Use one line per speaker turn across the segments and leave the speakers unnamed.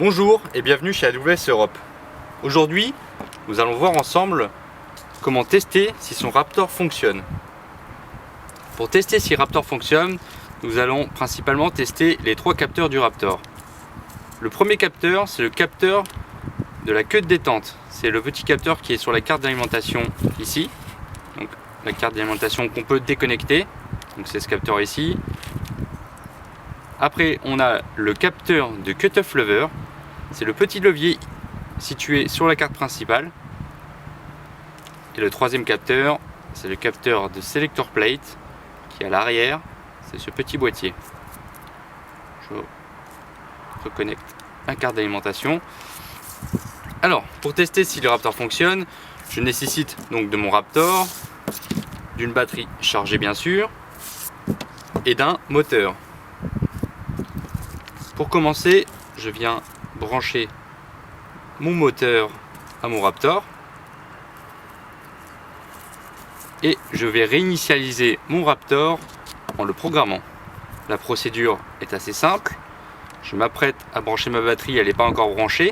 Bonjour et bienvenue chez AWS Europe. Aujourd'hui, nous allons voir ensemble comment tester si son Raptor fonctionne. Pour tester si Raptor fonctionne, nous allons principalement tester les trois capteurs du Raptor. Le premier capteur, c'est le capteur de la queue de détente. C'est le petit capteur qui est sur la carte d'alimentation ici. Donc, la carte d'alimentation qu'on peut déconnecter. Donc c'est ce capteur ici. Après, on a le capteur de cutoff lever. C'est le petit levier situé sur la carte principale. Et le troisième capteur, c'est le capteur de selector plate qui est à l'arrière. C'est ce petit boîtier. Je reconnecte la carte d'alimentation. Alors, pour tester si le Raptor fonctionne, je nécessite donc de mon Raptor, d'une batterie chargée bien sûr, et d'un moteur. Pour commencer, je viens brancher mon moteur à mon Raptor et je vais réinitialiser mon Raptor en le programmant. La procédure est assez simple. Je m'apprête à brancher ma batterie, elle n'est pas encore branchée,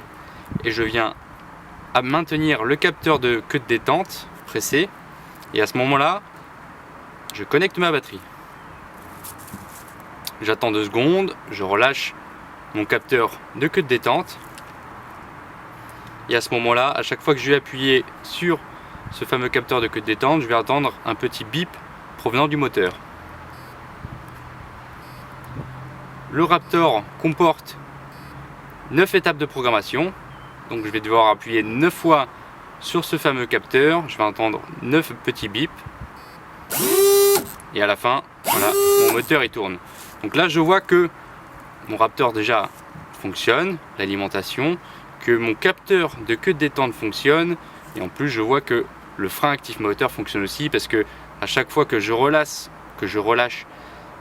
et je viens à maintenir le capteur de queue de détente pressé, et à ce moment-là, je connecte ma batterie. J'attends 2 secondes, je relâche mon capteur de queue de détente, et à ce moment-là, à chaque fois que je vais appuyer sur ce fameux capteur de queue de détente, je vais attendre un petit bip provenant du moteur. Le Raptor comporte 9 étapes de programmation, donc je vais devoir appuyer 9 fois sur ce fameux capteur, je vais entendre 9 petits bips, et à la fin, voilà, mon moteur il tourne. Donc là je vois que mon Raptor déjà fonctionne, l'alimentation, que mon capteur de queue de détente fonctionne, et en plus je vois que le frein actif moteur fonctionne aussi, parce que à chaque fois que je relâche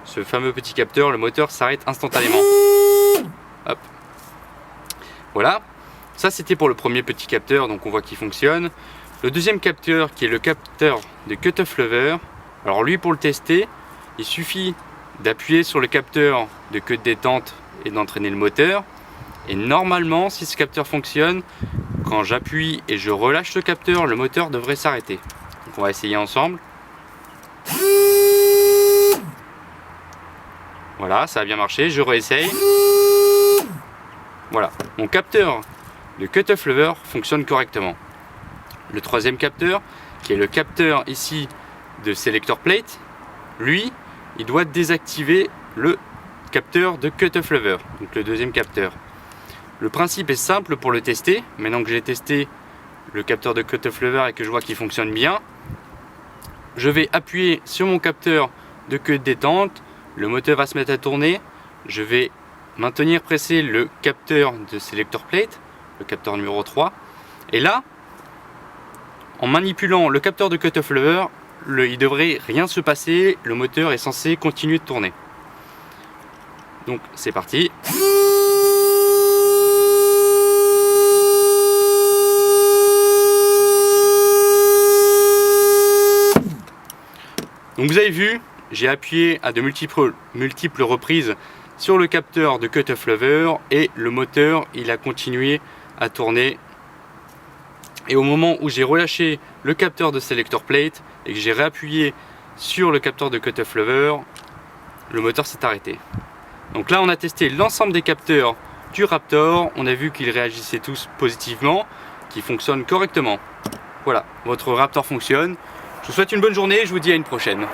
ce fameux petit capteur, le moteur s'arrête instantanément. Hop. Voilà, ça c'était pour le premier petit capteur, donc on voit qu'il fonctionne. Le deuxième capteur, qui est le capteur de cutoff lever, alors lui, pour le tester, il suffit d'appuyer sur le capteur de queue de détente et d'entraîner le moteur. Et normalement, si ce capteur fonctionne, quand j'appuie et je relâche ce capteur, le moteur devrait s'arrêter. Donc on va essayer ensemble. Voilà, ça a bien marché, je réessaye. Voilà, mon capteur de cutoff lever fonctionne correctement. Le troisième capteur, qui est le capteur ici de selector plate, lui, il doit désactiver le capteur de cutoff lever, donc le deuxième capteur. Le principe est simple pour le tester. Maintenant que j'ai testé le capteur de cutoff lever et que je vois qu'il fonctionne bien, je vais appuyer sur mon capteur de queue de détente, le moteur va se mettre à tourner, je vais maintenir pressé le capteur de selector plate, le capteur numéro 3, et là, en manipulant le capteur de cutoff lever, il devrait rien se passer, le moteur est censé continuer de tourner. Donc c'est parti. Donc vous avez vu, j'ai appuyé à de multiples reprises sur le capteur de cutoff lever et le moteur il a continué à tourner. Et au moment où j'ai relâché le capteur de selector plate et que j'ai réappuyé sur le capteur de cutoff lever, le moteur s'est arrêté. Donc là on a testé l'ensemble des capteurs du Raptor, on a vu qu'ils réagissaient tous positivement, qu'ils fonctionnent correctement. Voilà, votre Raptor fonctionne. Je vous souhaite une bonne journée et je vous dis à une prochaine.